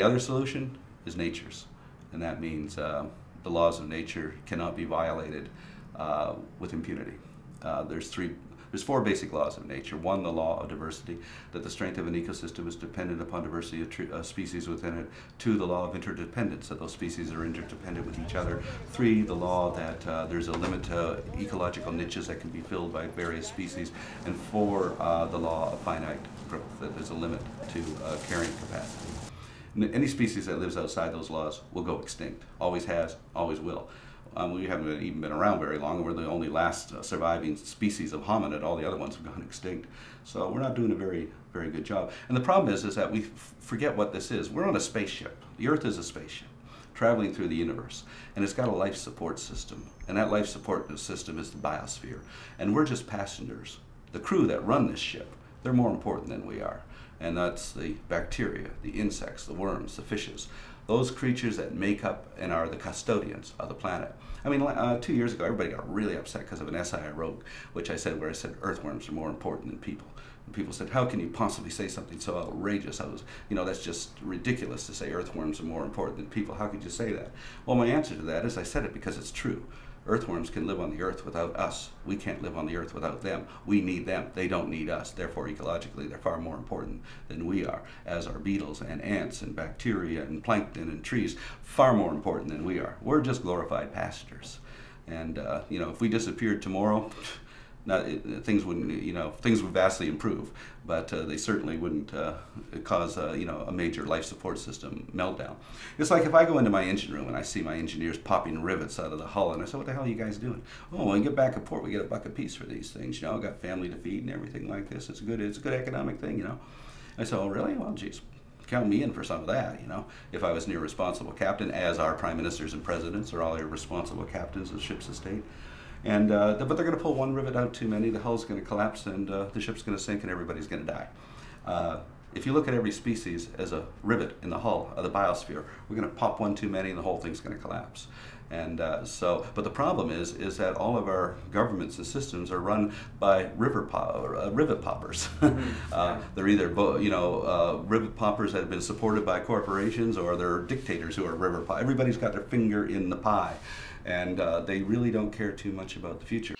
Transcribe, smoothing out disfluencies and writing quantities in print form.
The other solution is nature's, and that means the laws of nature cannot be violated with impunity. There's four basic laws of nature. One, the law of diversity, that the strength of an ecosystem is dependent upon diversity of species within it. Two, the law of interdependence, that those species are interdependent with each other. Three, the law that there's a limit to ecological niches that can be filled by various species. And four, the law of finite growth, that there's a limit to carrying capacity. Any species that lives outside those laws will go extinct. Always has, always will. We haven't even been around very long. We're the only last surviving species of hominid. All the other ones have gone extinct. So we're not doing a very good job. And the problem is that we forget what this is. We're on a spaceship. The Earth is a spaceship traveling through the universe. And it's got a life support system. And that life support system is the biosphere. And we're just passengers. The crew that run this ship, they're more important than we are. And that's the bacteria, the insects, the worms, the fishes. Those creatures that make up and are the custodians of the planet. I mean, 2 years ago, everybody got really upset because of an essay I wrote, where I said earthworms are more important than people. And people said, how can you possibly say something so outrageous? That's just ridiculous to say earthworms are more important than people. How could you say that? Well, my answer to that is I said it because it's true. Earthworms can live on the earth without us. We can't live on the earth without them. We need them. They don't need us. Therefore, ecologically, they're far more important than we are, as are beetles and ants and bacteria and plankton and trees, far more important than we are. We're just glorified passengers. And, if we disappeared tomorrow, things would vastly improve, but they certainly wouldn't cause a major life support system meltdown. It's like if I go into my engine room and I see my engineers popping rivets out of the hull, and I say, "What the hell are you guys doing?" "Oh, when we get back to port, we get $1 apiece for these things. I've got family to feed and everything like this. It's a good economic thing, I said, "Oh, really? Well, geez, count me in for some of that, If I was an irresponsible captain, as our prime ministers and presidents are all irresponsible captains of ships of state. But they're going to pull one rivet out too many, the hull's going to collapse, and the ship's going to sink, and everybody's going to die. If you look at every species as a rivet in the hull of the biosphere, we're going to pop one too many, and the whole thing's going to collapse. But the problem is that all of our governments and systems are run by rivet poppers. They're either rivet poppers that have been supported by corporations, or they're dictators who are rivet poppers. Everybody's got their finger in the pie, and they really don't care too much about the future.